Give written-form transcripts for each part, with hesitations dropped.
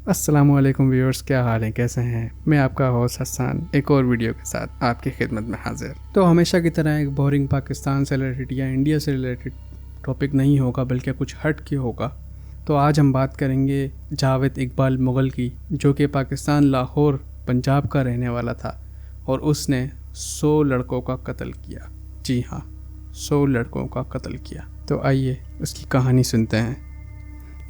السلام علیکم ویورز، کیا حال ہیں، کیسے ہیں؟ میں آپ کا ہوسٹ حسان ایک اور ویڈیو کے ساتھ آپ کی خدمت میں حاضر۔ تو ہمیشہ کی طرح ایک بورنگ پاکستان سے ریلیٹڈ یا انڈیا سے ریلیٹڈ ٹاپک نہیں ہوگا، بلکہ کچھ ہٹ کے ہوگا۔ تو آج ہم بات کریں گے جاوید اقبال مغل کی، جو کہ پاکستان لاہور پنجاب کا رہنے والا تھا اور اس نے 100 لڑکوں کا قتل کیا۔ جی ہاں، 100 لڑکوں کا قتل کیا۔ تو آئیے اس کی کہانی سنتے ہیں۔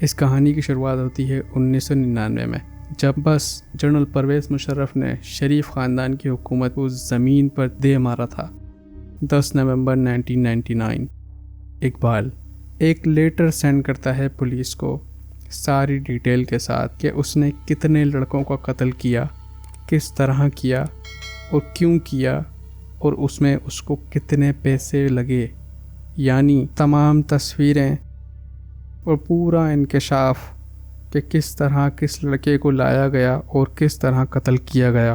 اس کہانی کی شروعات ہوتی ہے 1999 میں، جب بس جنرل پرویز مشرف نے شریف خاندان کی حکومت کو زمین پر دے مارا تھا۔ 10 نومبر 1999 اقبال ایک لیٹر سینڈ کرتا ہے پولیس کو ساری ڈیٹیل کے ساتھ کہ اس نے کتنے لڑکوں کا قتل کیا، کس طرح کیا اور کیوں کیا، اور اس میں اس کو کتنے پیسے لگے، یعنی تمام تصویریں اور پورا انکشاف کہ کس طرح کس لڑکے کو لایا گیا اور کس طرح قتل کیا گیا،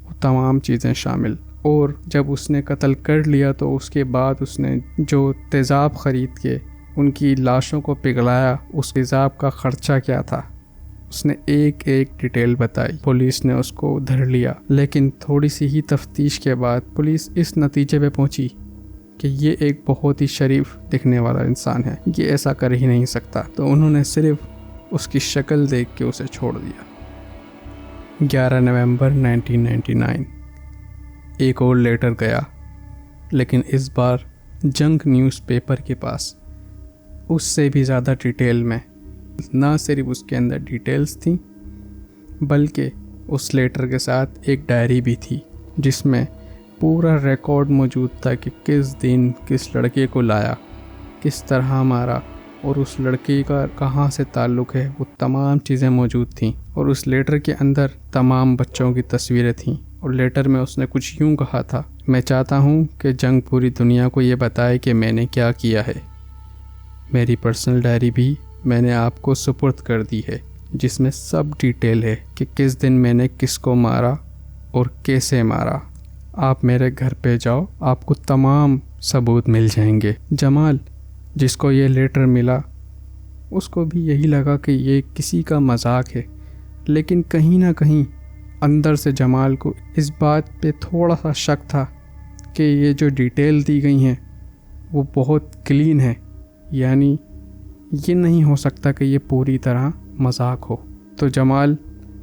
وہ تمام چیزیں شامل۔ اور جب اس نے قتل کر لیا تو اس کے بعد اس نے جو تیزاب خرید کے ان کی لاشوں کو پگھلایا، اس تیزاب کا خرچہ کیا تھا، اس نے ایک ایک ڈیٹیل بتائی۔ پولیس نے اس کو دھر لیا، لیکن تھوڑی سی ہی تفتیش کے بعد پولیس اس نتیجے پہ پہنچی کہ یہ ایک بہت ہی شریف دکھنے والا انسان ہے، یہ ایسا کر ہی نہیں سکتا۔ تو انہوں نے صرف اس کی شکل دیکھ کے اسے چھوڑ دیا۔ 11 نومبر 1999 ایک اور لیٹر گیا، لیکن اس بار جنگ نیوز پیپر کے پاس اس سے بھی زیادہ ڈیٹیل میں۔ نہ صرف اس کے اندر ڈیٹیلز تھیں، بلکہ اس لیٹر کے ساتھ ایک ڈائری بھی تھی جس میں پورا ریکارڈ موجود تھا کہ کس دن کس لڑکے کو لایا، کس طرح مارا، اور اس لڑکے کا کہاں سے تعلق ہے، وہ تمام چیزیں موجود تھیں۔ اور اس لیٹر کے اندر تمام بچوں کی تصویریں تھیں، اور لیٹر میں اس نے کچھ یوں کہا تھا: میں چاہتا ہوں کہ جنگ پوری دنیا کو یہ بتائے کہ میں نے کیا کیا ہے۔ میری پرسنل ڈائری بھی میں نے آپ کو سپرد کر دی ہے، جس میں سب ڈیٹیل ہے کہ کس دن میں نے کس کو مارا اور کیسے مارا۔ آپ میرے گھر پہ جاؤ، آپ کو تمام ثبوت مل جائیں گے۔ جمال، جس کو یہ لیٹر ملا، اس کو بھی یہی لگا کہ یہ کسی کا مذاق ہے، لیکن کہیں نہ کہیں اندر سے جمال کو اس بات پہ تھوڑا سا شک تھا کہ یہ جو ڈیٹیل دی گئی ہیں وہ بہت کلین ہے، یعنی یہ نہیں ہو سکتا کہ یہ پوری طرح مذاق ہو۔ تو جمال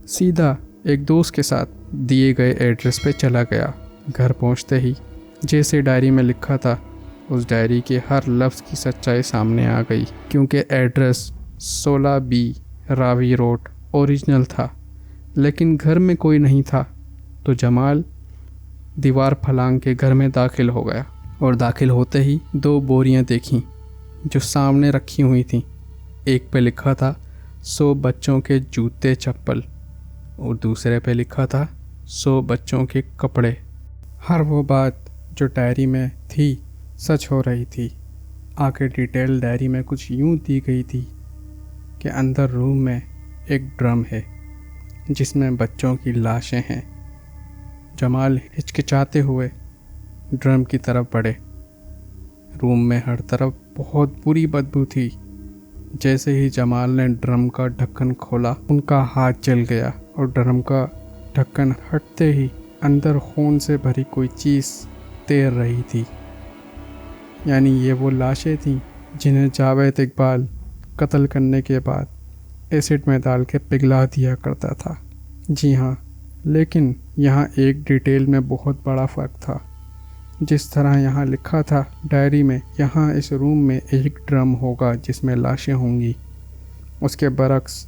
سیدھا ایک دوست کے ساتھ دیے گئے ایڈریس پہ چلا گیا۔ گھر پہنچتے ہی جیسے ڈائری میں لکھا تھا، اس ڈائری کے ہر لفظ کی سچائی سامنے آ گئی، کیونکہ ایڈریس 16B راوی روڈ اوریجنل تھا، لیکن گھر میں کوئی نہیں تھا۔ تو جمال دیوار پھلانگ کے گھر میں داخل ہو گیا، اور داخل ہوتے ہی 2 بوریاں دیکھیں جو سامنے رکھی ہوئی تھیں۔ ایک پہ لکھا تھا 100 بچوں کے جوتے چپل، اور دوسرے پہ لکھا تھا 100 بچوں کے کپڑے۔ ہر وہ بات جو ڈائری میں تھی سچ ہو رہی تھی۔ آگے ڈیٹیل ڈائری میں کچھ یوں دی گئی تھی کہ اندر روم میں ایک ڈرم ہے جس میں بچوں کی لاشیں ہیں۔ جمال ہچکچاتے ہوئے ڈرم کی طرف بڑھے۔ روم میں ہر طرف بہت بری بدبو تھی۔ جیسے ہی جمال نے ڈرم کا ڈھکن کھولا، ان کا ہاتھ جل گیا، اور ڈرم کا ڈھکن ہٹتے ہی اندر خون سے بھری کوئی چیز تیر رہی تھی، یعنی یہ وہ لاشیں تھیں جنہیں جاوید اقبال قتل کرنے کے بعد ایسڈ میں ڈال کے پگھلا دیا کرتا تھا۔ جی ہاں، لیکن یہاں ایک ڈیٹیل میں بہت بڑا فرق تھا۔ جس طرح یہاں لکھا تھا ڈائری میں، یہاں اس روم میں ایک ڈرم ہوگا جس میں لاشیں ہوں گی، اس کے برعکس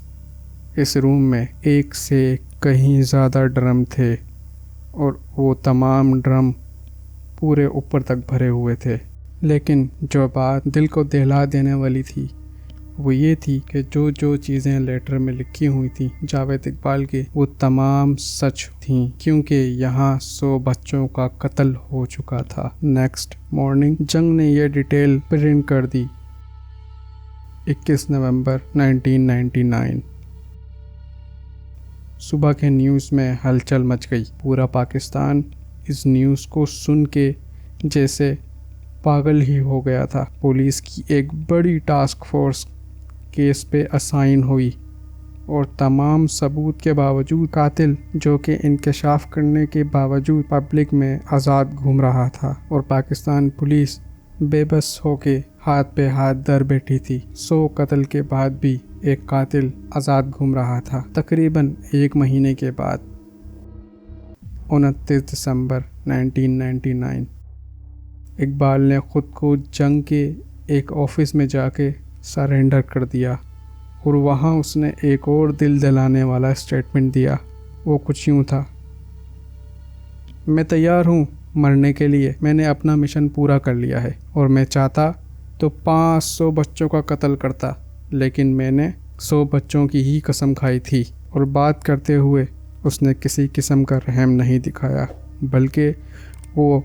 اس روم میں ایک سے کہیں زیادہ ڈرم تھے، اور وہ تمام ڈرم پورے اوپر تک بھرے ہوئے تھے۔ لیکن جو بات دل کو دہلا دینے والی تھی وہ یہ تھی کہ جو چیزیں لیٹر میں لکھی ہوئی تھیں جاوید اقبال کے، وہ تمام سچ تھیں، کیونکہ یہاں 100 بچوں کا قتل ہو چکا تھا۔ نیکسٹ مارننگ جنگ نے یہ ڈیٹیل پرنٹ کر دی۔ 21 نومبر 1999 صبح کے نیوز میں ہلچل مچ گئی۔ پورا پاکستان اس نیوز کو سن کے جیسے پاگل ہی ہو گیا تھا۔ پولیس کی ایک بڑی ٹاسک فورس کیس پہ اسائن ہوئی اور تمام ثبوت کے باوجود قاتل جو کہ انکشاف کرنے کے باوجود پبلک میں آزاد گھوم رہا تھا اور پاکستان پولیس بے بس ہو کے ہاتھ پہ ہاتھ در بیٹھی تھی۔ 100 قتل کے بعد بھی ایک قاتل آزاد گھوم رہا تھا۔ تقریباً 1 مہینے کے بعد 29 دسمبر 1999 اقبال نے خود کو جنگ کے ایک آفس میں جا کے سرنڈر کر دیا اور وہاں اس نے ایک اور دل دلانے والا اسٹیٹمنٹ دیا۔ وہ کچھ یوں تھا: میں تیار ہوں مرنے کے لیے، میں نے اپنا مشن پورا کر لیا ہے اور میں چاہتا تو 500 بچوں کا قتل کرتا، لیکن میں نے 100 بچوں کی ہی قسم کھائی تھی۔ اور بات کرتے ہوئے اس نے کسی قسم کا رحم نہیں دکھایا، بلکہ وہ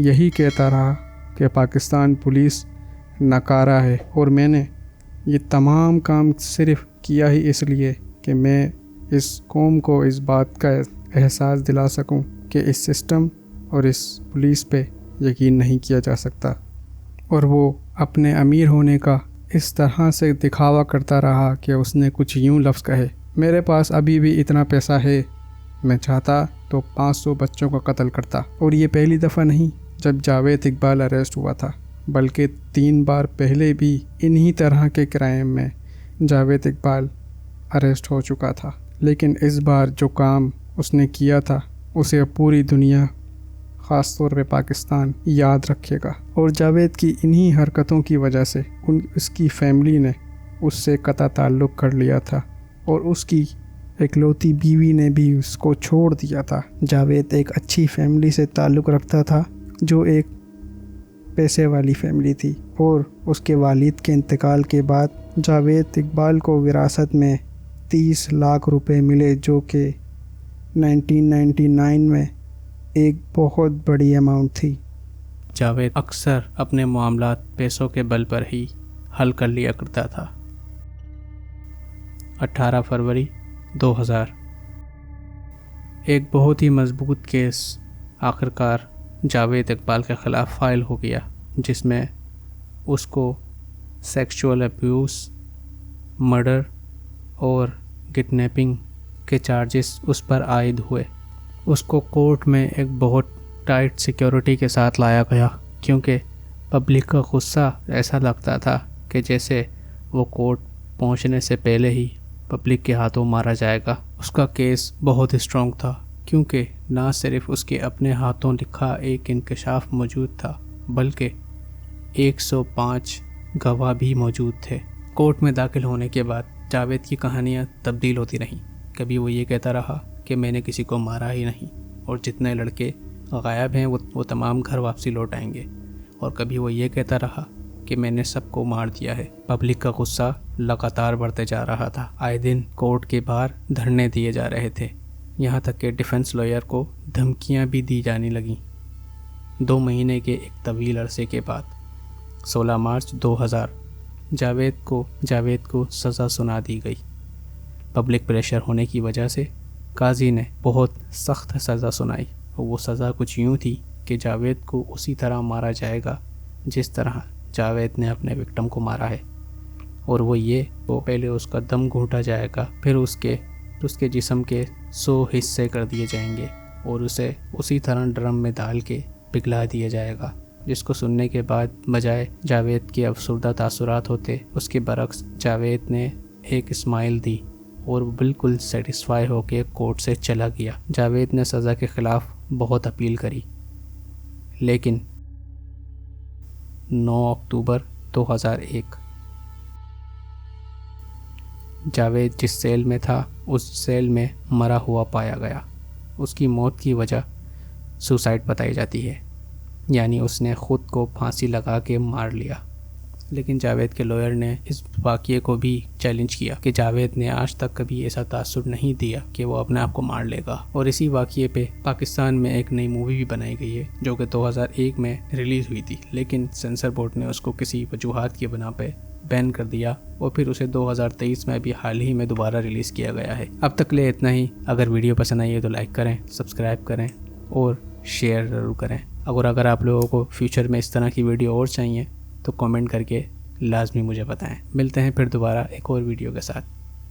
یہی کہتا رہا کہ پاکستان پولیس ناکارہ ہے اور میں نے یہ تمام کام صرف کیا ہی اس لیے کہ میں اس قوم کو اس بات کا احساس دلا سکوں کہ اس سسٹم اور اس پولیس پہ یقین نہیں کیا جا سکتا۔ اور وہ اپنے امیر ہونے کا اس طرح سے دکھاوا کرتا رہا کہ اس نے کچھ یوں لفظ کہے: میرے پاس ابھی بھی اتنا پیسہ ہے، میں چاہتا تو 500 بچوں کا قتل کرتا۔ اور یہ پہلی دفعہ نہیں جب جاوید اقبال اریسٹ ہوا تھا، بلکہ 3 بار پہلے بھی انہی طرح کے کرائم میں جاوید اقبال اریسٹ ہو چکا تھا۔ لیکن اس بار جو کام اس نے کیا تھا اسے پوری دنیا، خاص طور پہ پاکستان، یاد رکھے گا۔ اور جاوید کی انہی حرکتوں کی وجہ سے اس کی فیملی نے اس سے قطع تعلق کر لیا تھا اور اس کی اکلوتی بیوی نے بھی اس کو چھوڑ دیا تھا۔ جاوید ایک اچھی فیملی سے تعلق رکھتا تھا جو ایک پیسے والی فیملی تھی، اور اس کے والد کے انتقال کے بعد جاوید اقبال کو وراثت میں 30 لاکھ روپے ملے، جو کہ 1999 میں ایک بہت بڑی اماؤنٹ تھی۔ جاوید اکثر اپنے معاملات پیسوں کے بل پر ہی حل کر لیا کرتا تھا۔ 18 فروری 2000 ایک بہت ہی مضبوط کیس آخرکار جاوید اقبال کے خلاف فائل ہو گیا، جس میں اس کو سیکشول ابیوز، مرڈر اور کڈنیپنگ کے چارجز اس پر عائد ہوئے۔ اس کو کورٹ میں ایک بہت ٹائٹ سیکیورٹی کے ساتھ لایا گیا، کیونکہ پبلک کا غصہ ایسا لگتا تھا کہ جیسے وہ کورٹ پہنچنے سے پہلے ہی پبلک کے ہاتھوں مارا جائے گا۔ اس کا کیس بہت اسٹرانگ تھا، کیونکہ نہ صرف اس کے اپنے ہاتھوں لکھا ایک انکشاف موجود تھا، بلکہ 105 گواہ بھی موجود تھے۔ کورٹ میں داخل ہونے کے بعد جاوید کی کہانیاں تبدیل ہوتی رہیں۔ کبھی وہ یہ کہتا رہا کہ میں نے کسی کو مارا ہی نہیں، اور جتنے لڑکے غائب ہیں وہ تمام گھر واپسی لوٹ آئیں گے، اور کبھی وہ یہ کہتا رہا کہ میں نے سب کو مار دیا ہے۔ پبلک کا غصہ لگاتار بڑھتے جا رہا تھا۔ آئے دن کورٹ کے باہر دھرنے دیے جا رہے تھے، یہاں تک کہ ڈیفنس لائر کو دھمکیاں بھی دی جانے لگیں۔ 2 مہینے کے ایک طویل عرصے کے بعد 16 مارچ 2000 جاوید کو سزا سنا دی گئی۔ پبلک پریشر ہونے کی وجہ سے قاضی نے بہت سخت سزا سنائی، اور وہ سزا کچھ یوں تھی کہ جاوید کو اسی طرح مارا جائے گا جس طرح جاوید نے اپنے وکٹم کو مارا ہے، اور وہ پہلے اس کا دم گھونٹا جائے گا، پھر اس کے جسم کے 100 حصے کر دیے جائیں گے اور اسے اسی طرح ڈرم میں ڈال کے پگھلا دیا جائے گا، جس کو سننے کے بعد بجائے جاوید کے افسردہ تاثرات ہوتے، اس کے برعکس جاوید نے ایک اسمائل دی اور بالکل سیٹسفائی ہو کے کورٹ سے چلا گیا۔ جاوید نے سزا کے خلاف بہت اپیل کری، لیکن 9 اکتوبر 2001 جاوید جس سیل میں تھا اس سیل میں مرا ہوا پایا گیا۔ اس کی موت کی وجہ سوسائڈ بتائی جاتی ہے، یعنی اس نے خود کو پھانسی لگا کے مار لیا۔ لیکن جاوید کے لائر نے اس واقعے کو بھی چیلنج کیا کہ جاوید نے آج تک کبھی ایسا تاثر نہیں دیا کہ وہ اپنے آپ کو مار لے گا۔ اور اسی واقعے پہ پاکستان میں ایک نئی مووی بھی بنائی گئی ہے جو کہ 2001 میں ریلیز ہوئی تھی، لیکن سینسر بورڈ نے اس کو کسی وجوہات کی بنا پہ بین کر دیا، اور پھر اسے 2023 میں بھی حال ہی میں دوبارہ ریلیز کیا گیا ہے۔ اب تک لے اتنا ہی۔ اگر ویڈیو پسند آئی ہے تو لائک کریں، سبسکرائب کریں اور شیئر ضرور کریں۔ اگر آپ لوگوں کو فیوچر میں اس طرح کی ویڈیو اور چاہیے تو کامنٹ کر کے لازمی مجھے بتائیں۔ ملتے ہیں پھر دوبارہ ایک اور ویڈیو کے ساتھ۔